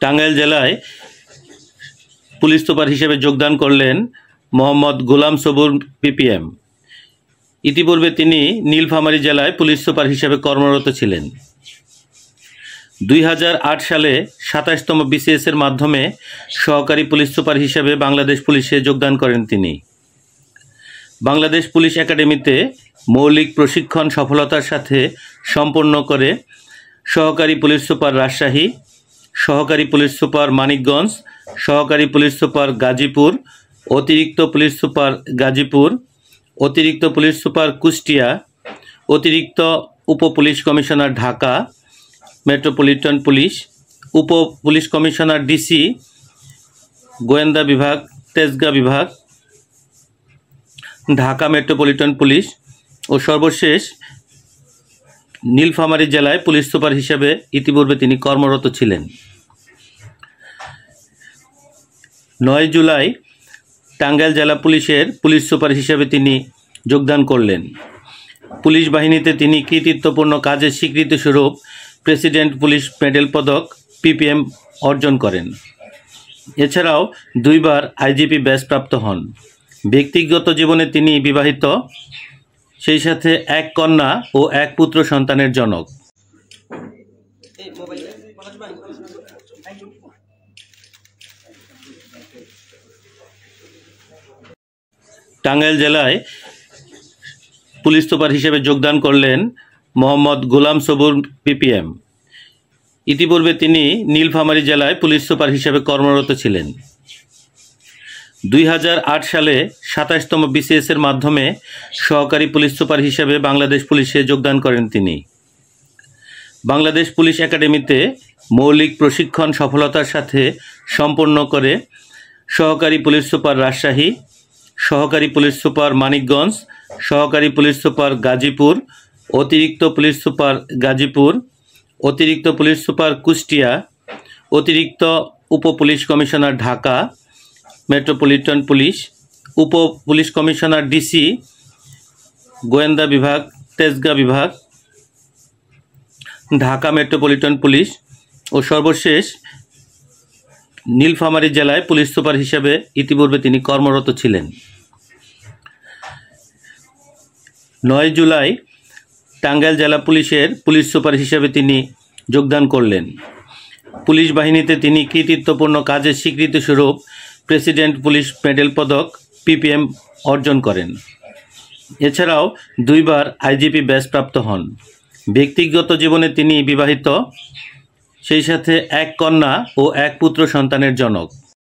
টাঙ্গাইল জেলায় police super হিসেবে যোগদান করলেন মোহাম্মদ গোলাম সবুর পিপিএম। ইতিপূর্বে তিনি নীলফামারী জেলায় পুলিশ সুপার হিসেবে কর্মরত ছিলেন। 2008 সালে 27তম বিসিএসের মাধ্যমে সহকারী পুলিশ সুপার হিসেবে বাংলাদেশ পুলিশে যোগদান করেন তিনি। বাংলাদেশ পুলিশ একাডেমিতে মৌলিক প্রশিক্ষণ সফলতার সাথে সম্পন্ন করে সহকারী পুলিশ সুপার রাজশাহী, সহকারী পুলিশ সুপার মানিকগঞ্জ, সহকারী পুলিশ সুপার গাজীপুর, অতিরিক্ত পুলিশ সুপার গাজীপুর, অতিরিক্ত পুলিশ সুপার কুষ্টিয়া, অতিরিক্ত উপ police commissioner Dhaka metropolitan police, উপ পুলিশ কমিশনার ডিসি গোয়েন্দা বিভাগ তেজগাঁ বিভাগ ঢাকা মেট্রোপলিটন পুলিশ ও সর্বশেষ নীলফামারী জেলায় পুলিশ সুপার হিসেবে ইতিপূর্বে তিনি কর্মরত ছিলেন। 9 জুলাই টাঙ্গাইল জেলা পুলিশের পুলিশ সুপার হিসেবে তিনি যোগদান করলেন। পুলিশ বাহিনীতে তিনি কৃতিত্বপূর্ণ কাজের স্বীকৃতিস্বরূপ প্রেসিডেন্ট পুলিশ মেডেল পদক পিপিএম অর্জন করেন। এছাড়াও 2 বার আইজিপি ব্যাজপ্রাপ্ত হন। ব্যক্তিগত জীবনে তিনি বিবাহিত, সেই সাথে 1 কন্যা ও 1 পুত্র সন্তানের জনক। টাঙ্গাইল জেলায় পুলিশ সুপার হিসেবে যোগদান করলেন মোহাম্মদ গোলাম সবুর পিপিএম। ইতিপূর্বে তিনি নীলফামারী জেলায় পুলিশ সুপার হিসেবে কর্মরত ছিলেন। 2008 সালে 27তম বিসিএসের মাধ্যমে সহকারী পুলিশ সুপার হিসেবে বাংলাদেশ পুলিশে যোগদান করেন তিনি। বাংলাদেশ পুলিশ একাডেমিতে মৌলিক প্রশিক্ষণ সফলতার সাথে সম্পন্ন করে সহকারী পুলিশ সুপার রাজশাহী, সহকারী পুলিশ সুপার মানিকগঞ্জ, সহকারী পুলিশ সুপার গাজীপুর, অতিরিক্ত পুলিশ সুপার গাজীপুর, অতিরিক্ত পুলিশ সুপার কুষ্টিয়া, অতিরিক্ত উপ police commissioner Dhaka metropolitan police, উপ পুলিশ কমিশনার ডিসি গোয়েন্দা বিভাগ তেজগাঁ বিভাগ ঢাকা মেট্রোপলিটন পুলিশ ও সর্বশেষ নীলফামারী জেলায় পুলিশ সুপার হিসেবে ইতিপূর্বে তিনি কর্মরত ছিলেন। 9 জুলাই টাঙ্গাইল জেলা পুলিশের পুলিশ সুপার হিসেবে তিনি যোগদান করলেন। পুলিশ বাহিনীতে তিনি কৃতিত্বপূর্ণ কাজের স্বীকৃতিস্বরূপ প্রেসিডেন্ট পুলিশ মেডেল পদক পিপিএম অর্জন করেন। এছাড়াও 2 বার আইজিপি ব্যাজপ্রাপ্ত হন। ব্যক্তিগত জীবনে তিনি বিবাহিত, সেই সাথে 1 কন্যা ও 1 পুত্র সন্তানের জনক।